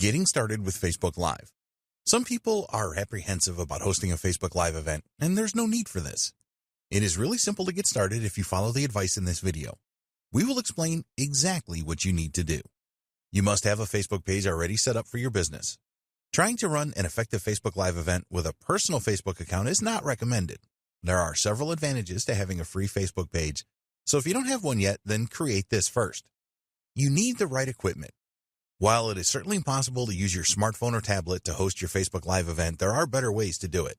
Getting started with Facebook Live. Some people are apprehensive about hosting a Facebook Live event, and there's no need for this. It is really simple to get started if you follow the advice in this video. We will explain exactly what you need to do. You must have a Facebook page already set up for your business. Trying to run an effective Facebook Live event with a personal Facebook account is not recommended. There are several advantages to having a free Facebook page, so if you don't have one yet, then create this first. You need the right equipment. While it is certainly possible to use your smartphone or tablet to host your Facebook Live event, there are better ways to do it.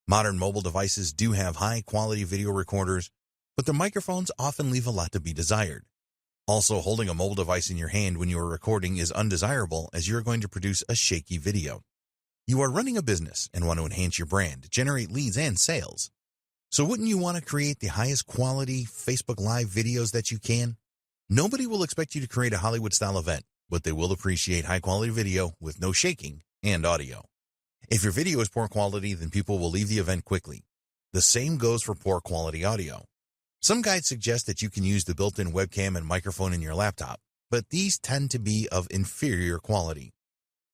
Modern mobile devices do have high-quality video recorders, but the microphones often leave a lot to be desired. Also, holding a mobile device in your hand when you are recording is undesirable, as you are going to produce a shaky video. You are running a business and want to enhance your brand, generate leads and sales. So wouldn't you want to create the highest quality Facebook Live videos that you can? Nobody will expect you to create a Hollywood-style event, but they will appreciate high-quality video with no shaking and audio. If your video is poor quality, then people will leave the event quickly. The same goes for poor quality audio. Some guides suggest that you can use the built-in webcam and microphone in your laptop, but these tend to be of inferior quality.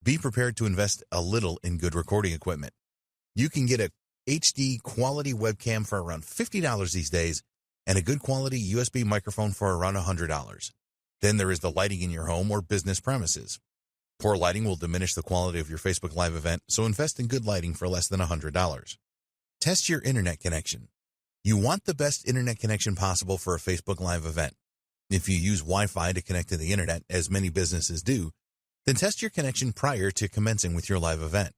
Be prepared to invest a little in good recording equipment. You can get a HD quality webcam for around $50 these days, and a good quality USB microphone for around $100. Then there is the lighting in your home or business premises. Poor lighting will diminish the quality of your Facebook Live event, so invest in good lighting for less than $100. Test your internet connection. You want the best internet connection possible for a Facebook Live event. If you use Wi-Fi to connect to the internet, as many businesses do, then test your connection prior to commencing with your live event.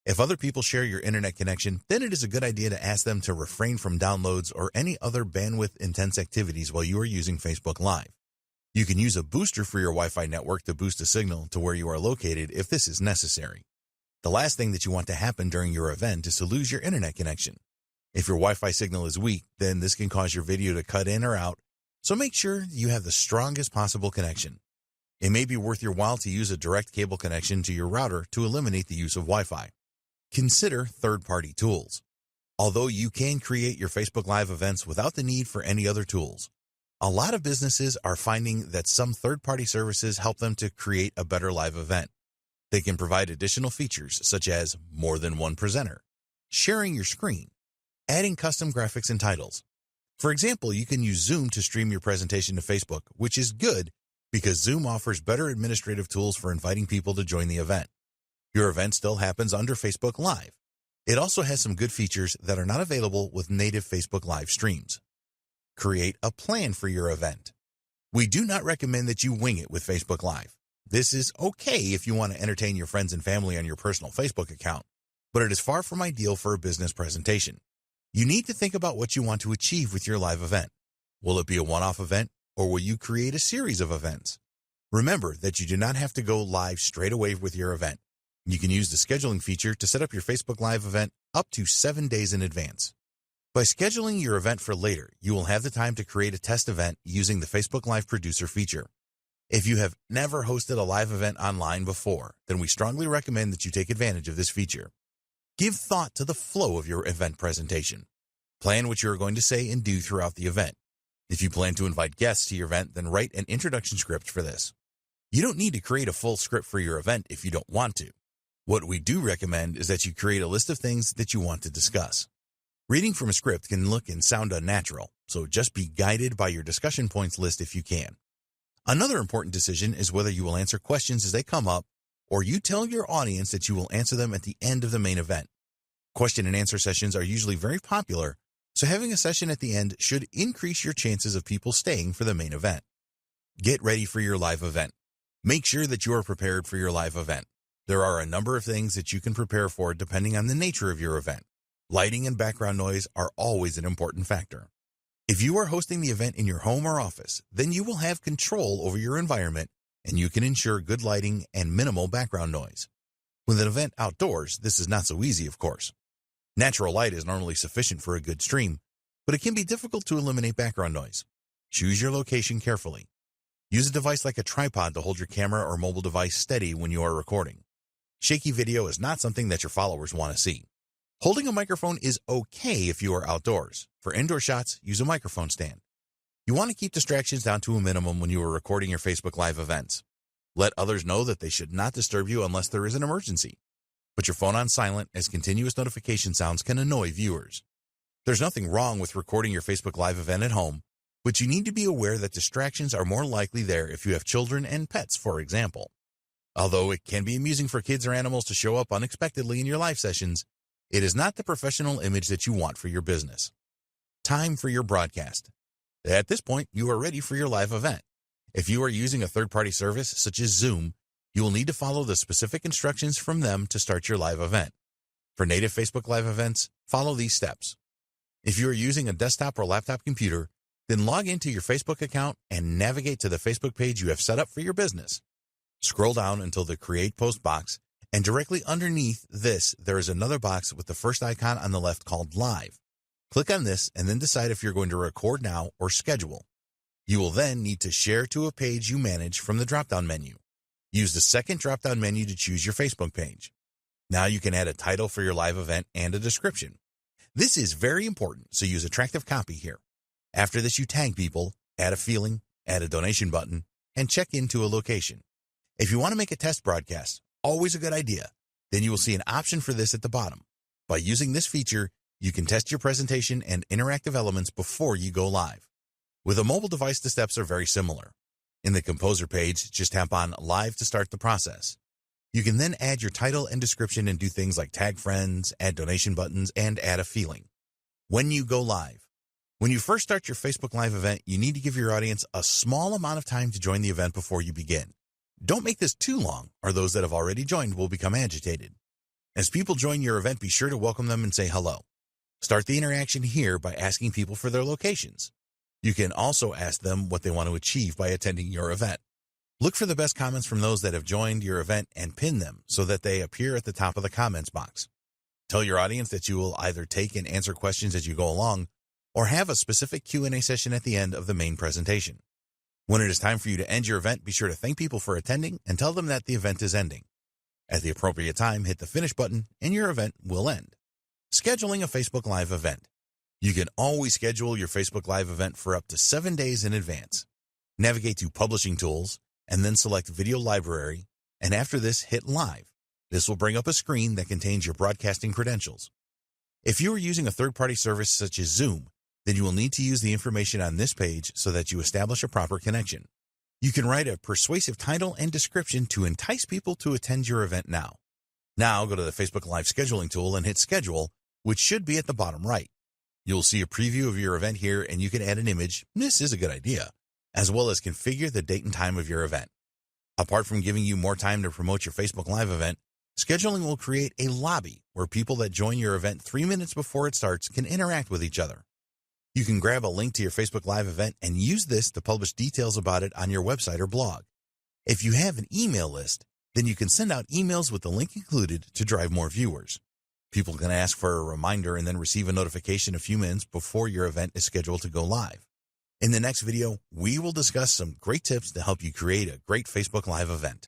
If other people share your internet connection, then it is a good idea to ask them to refrain from downloads or any other bandwidth-intense activities while you are using Facebook Live. You can use a booster for your Wi-Fi network to boost a signal to where you are located if this is necessary. The last thing that you want to happen during your event is to lose your internet connection. If your Wi-Fi signal is weak, then this can cause your video to cut in or out, so make sure you have the strongest possible connection. It may be worth your while to use a direct cable connection to your router to eliminate the use of Wi-Fi. Consider third-party tools. Although you can create your Facebook Live events without the need for any other tools, a lot of businesses are finding that some third-party services help them to create a better live event. They can provide additional features such as more than one presenter, sharing your screen, adding custom graphics and titles. For example, you can use Zoom to stream your presentation to Facebook, which is good because Zoom offers better administrative tools for inviting people to join the event. Your event still happens under Facebook Live. It also has some good features that are not available with native Facebook Live streams. Create a plan for your event. We do not recommend that you wing it with Facebook Live. This is okay if you want to entertain your friends and family on your personal Facebook account, but it is far from ideal for a business presentation. You need to think about what you want to achieve with your live event. Will it be a one-off event, or will you create a series of events? Remember that you do not have to go live straight away with your event. You can use the scheduling feature to set up your Facebook Live event up to 7 days in advance. By scheduling your event for later, you will have the time to create a test event using the Facebook Live Producer feature. If you have never hosted a live event online before, then we strongly recommend that you take advantage of this feature. Give thought to the flow of your event presentation. Plan what you are going to say and do throughout the event. If you plan to invite guests to your event, then write an introduction script for this. You don't need to create a full script for your event if you don't want to. What we do recommend is that you create a list of things that you want to discuss. Reading from a script can look and sound unnatural, so just be guided by your discussion points list if you can. Another important decision is whether you will answer questions as they come up, or you tell your audience that you will answer them at the end of the main event. Question and answer sessions are usually very popular, so having a session at the end should increase your chances of people staying for the main event. Get ready for your live event. Make sure that you are prepared for your live event. There are a number of things that you can prepare for depending on the nature of your event. Lighting and background noise are always an important factor. If you are hosting the event in your home or office, then you will have control over your environment and you can ensure good lighting and minimal background noise. With an event outdoors, this is not so easy, of course. Natural light is normally sufficient for a good stream, but it can be difficult to eliminate background noise. Choose your location carefully. Use a device like a tripod to hold your camera or mobile device steady when you are recording. Shaky video is not something that your followers want to see. Holding a microphone is okay if you are outdoors. For indoor shots, use a microphone stand. You want to keep distractions down to a minimum when you are recording your Facebook Live events. Let others know that they should not disturb you unless there is an emergency. Put your phone on silent, as continuous notification sounds can annoy viewers. There's nothing wrong with recording your Facebook Live event at home, but you need to be aware that distractions are more likely there if you have children and pets, for example. Although it can be amusing for kids or animals to show up unexpectedly in your live sessions, it is not the professional image that you want for your business. Time for your broadcast. At this point, you are ready for your live event. If you are using a third-party service such as Zoom, you will need to follow the specific instructions from them to start your live event. For native Facebook Live events, follow these steps. If you are using a desktop or laptop computer, then log into your Facebook account and navigate to the Facebook page you have set up for your business. Scroll down until the Create Post box, and directly underneath this, there is another box with the first icon on the left called Live. Click on this and then decide if you're going to record now or schedule. You will then need to share to a page you manage from the drop-down menu. Use the second drop-down menu to choose your Facebook page. Now you can add a title for your live event and a description. This is very important, so use attractive copy here. After this, you tag people, add a feeling, add a donation button, and check into a location. If you want to make a test broadcast, always a good idea, then you will see an option for this at the bottom. By using this feature, you can test your presentation and interactive elements before you go live. With a mobile device, the steps are very similar. In the Composer page, just tap on Live to start the process. You can then add your title and description and do things like tag friends, add donation buttons, and add a feeling. When you go live. When you first start your Facebook Live event, you need to give your audience a small amount of time to join the event before you begin. Don't make this too long, or those that have already joined will become agitated. As people join your event, be sure to welcome them and say hello. Start the interaction here by asking people for their locations. You can also ask them what they want to achieve by attending your event. Look for the best comments from those that have joined your event and pin them so that they appear at the top of the comments box. Tell your audience that you will either take and answer questions as you go along or have a specific Q&A session at the end of the main presentation. When it is time for you to end your event, be sure to thank people for attending and tell them that the event is ending. At the appropriate time, hit the finish button and your event will end. Scheduling a Facebook Live event. You can always schedule your Facebook Live event for up to 7 days in advance. Navigate to Publishing Tools and then select Video Library, and after this, hit Live. This will bring up a screen that contains your broadcasting credentials. If you are using a third-party service such as Zoom, then you will need to use the information on this page so that you establish a proper connection. You can write a persuasive title and description to entice people to attend your event now. Now go to the Facebook Live scheduling tool and hit Schedule, which should be at the bottom right. You'll see a preview of your event here, and you can add an image, this is a good idea, as well as configure the date and time of your event. Apart from giving you more time to promote your Facebook Live event, scheduling will create a lobby where people that join your event 3 minutes before it starts can interact with each other. You can grab a link to your Facebook Live event and use this to publish details about it on your website or blog. If you have an email list, then you can send out emails with the link included to drive more viewers. People can ask for a reminder and then receive a notification a few minutes before your event is scheduled to go live. In the next video, we will discuss some great tips to help you create a great Facebook Live event.